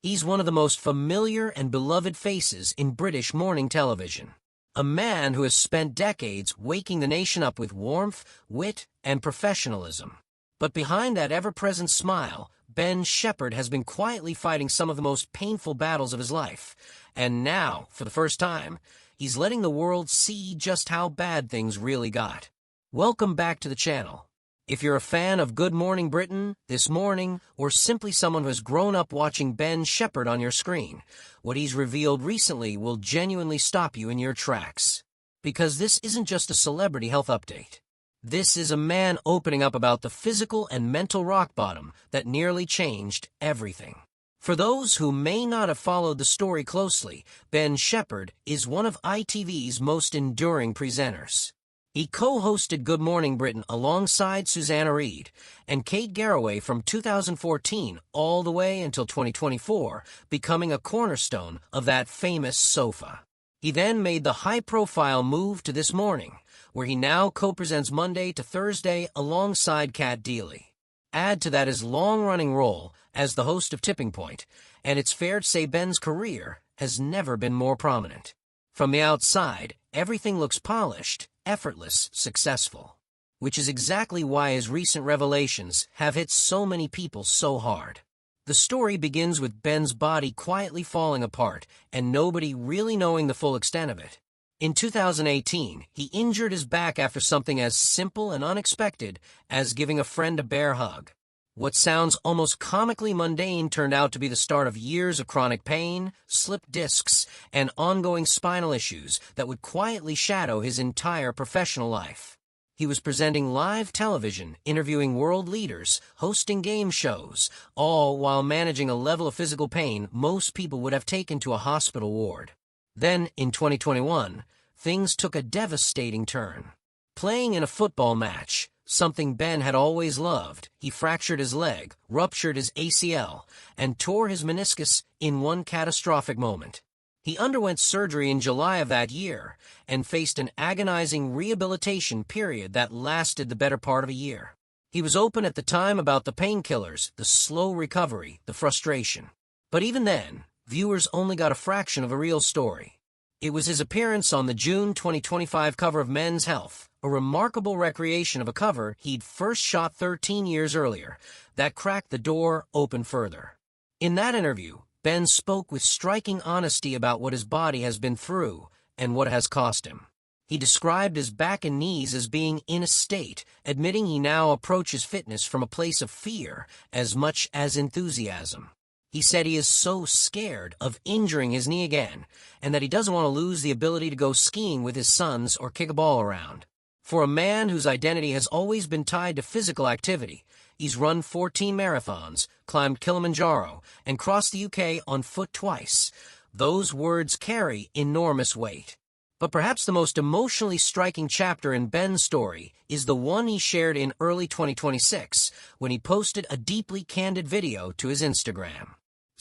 He's one of the most familiar and beloved faces in British morning television. A man who has spent decades waking the nation up with warmth, wit, and professionalism. But behind that ever-present smile, Ben Shephard has been quietly fighting some of the most painful battles of his life. And now, for the first time, he's letting the world see just how bad things really got. Welcome back to the channel. If you're a fan of Good Morning Britain, This Morning, or simply someone who has grown up watching Ben Shephard on your screen, what he's revealed recently will genuinely stop you in your tracks. Because this isn't just a celebrity health update. This is a man opening up about the physical and mental rock bottom that nearly changed everything. For those who may not have followed the story closely, Ben Shephard is one of ITV's most enduring presenters. He co-hosted Good Morning Britain alongside Susanna Reid and Kate Garraway from 2014 all the way until 2024, becoming a cornerstone of that famous sofa. He then made the high-profile move to This Morning, where he now co-presents Monday to Thursday alongside Kat Deely. Add to that his long-running role as the host of Tipping Point, and it's fair to say Ben's career has never been more prominent. From the outside, everything looks polished, effortless, successful. Which is exactly why his recent revelations have hit so many people so hard. The story begins with Ben's body quietly falling apart and nobody really knowing the full extent of it. In 2018, he injured his back after something as simple and unexpected as giving a friend a bear hug. What sounds almost comically mundane turned out to be the start of years of chronic pain, slipped discs, and ongoing spinal issues that would quietly shadow his entire professional life. He was presenting live television, interviewing world leaders, hosting game shows, all while managing a level of physical pain most people would have taken to a hospital ward. Then, in 2021, things took a devastating turn. Playing in a football match, something Ben had always loved, he fractured his leg, ruptured his ACL, and tore his meniscus in one catastrophic moment. He underwent surgery in July of that year and faced an agonizing rehabilitation period that lasted the better part of a year. He was open at the time about the painkillers, the slow recovery, the frustration. But even then, viewers only got a fraction of a real story. It was his appearance on the June 2025 cover of Men's Health, a remarkable recreation of a cover he'd first shot 13 years earlier, that cracked the door open further. In that interview, Ben spoke with striking honesty about what his body has been through and what it has cost him. He described his back and knees as being in a state, admitting he now approaches fitness from a place of fear as much as enthusiasm. He said he is so scared of injuring his knee again, and that he doesn't want to lose the ability to go skiing with his sons or kick a ball around. For a man whose identity has always been tied to physical activity, he's run 14 marathons, climbed Kilimanjaro, and crossed the UK on foot twice. Those words carry enormous weight. But perhaps the most emotionally striking chapter in Ben's story is the one he shared in early 2026, when he posted a deeply candid video to his Instagram.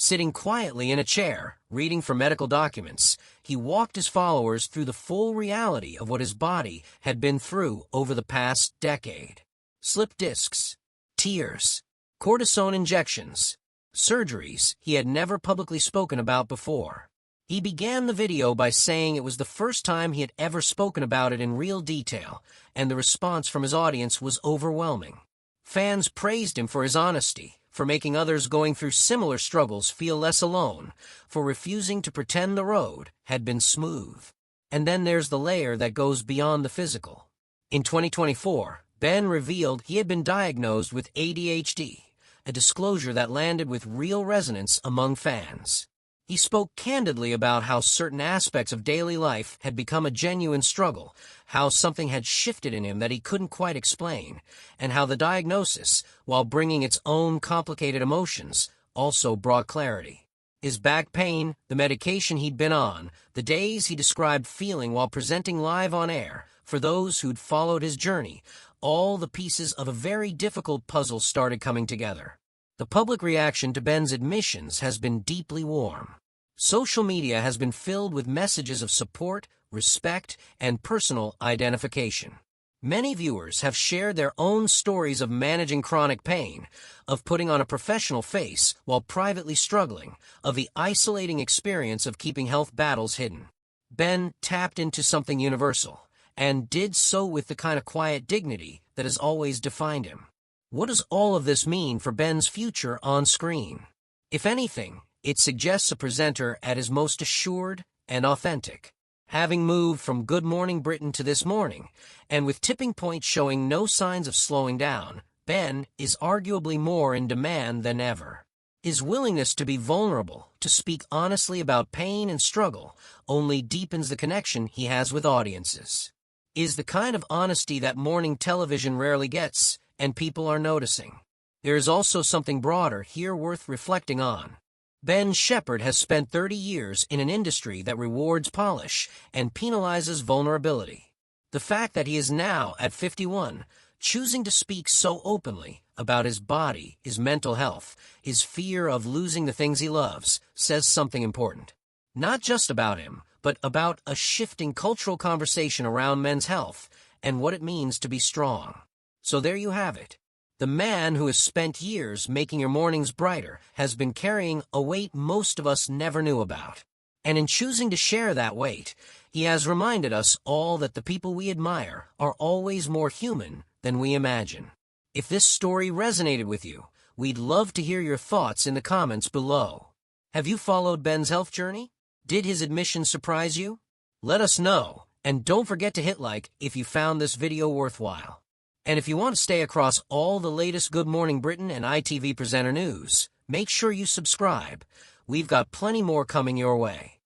Sitting quietly in a chair, reading from medical documents, he walked his followers through the full reality of what his body had been through over the past decade. Slipped discs, tears, cortisone injections, surgeries he had never publicly spoken about before. He began the video by saying it was the first time he had ever spoken about it in real detail, and the response from his audience was overwhelming. Fans praised him for his honesty, for making others going through similar struggles feel less alone, for refusing to pretend the road had been smooth. And then there's the layer that goes beyond the physical. In 2024, Ben revealed he had been diagnosed with ADHD, a disclosure that landed with real resonance among fans. He spoke candidly about how certain aspects of daily life had become a genuine struggle, how something had shifted in him that he couldn't quite explain, and how the diagnosis, while bringing its own complicated emotions, also brought clarity. His back pain, the medication he'd been on, the days he described feeling while presenting live on air, for those who'd followed his journey, all the pieces of a very difficult puzzle started coming together. The public reaction to Ben's admissions has been deeply warm. Social media has been filled with messages of support, respect, and personal identification. Many viewers have shared their own stories of managing chronic pain, of putting on a professional face while privately struggling, of the isolating experience of keeping health battles hidden. Ben tapped into something universal, and did so with the kind of quiet dignity that has always defined him. What does all of this mean for Ben's future on screen? If anything, it suggests a presenter at his most assured and authentic. Having moved from Good Morning Britain to This Morning, and with tipping points showing no signs of slowing down, Ben is arguably more in demand than ever. His willingness to be vulnerable, to speak honestly about pain and struggle, only deepens the connection he has with audiences. Is the kind of honesty that morning television rarely gets, and people are noticing. There is also something broader here worth reflecting on. Ben Shephard has spent 30 years in an industry that rewards polish and penalizes vulnerability. The fact that he is now, at 51, choosing to speak so openly about his body, his mental health, his fear of losing the things he loves, says something important. Not just about him, but about a shifting cultural conversation around men's health and what it means to be strong. So there you have it. The man who has spent years making your mornings brighter has been carrying a weight most of us never knew about. And in choosing to share that weight, he has reminded us all that the people we admire are always more human than we imagine. If this story resonated with you, we'd love to hear your thoughts in the comments below. Have you followed Ben's health journey? Did his admission surprise you? Let us know, and don't forget to hit like if you found this video worthwhile. And if you want to stay across all the latest Good Morning Britain and ITV presenter news, make sure you subscribe. We've got plenty more coming your way.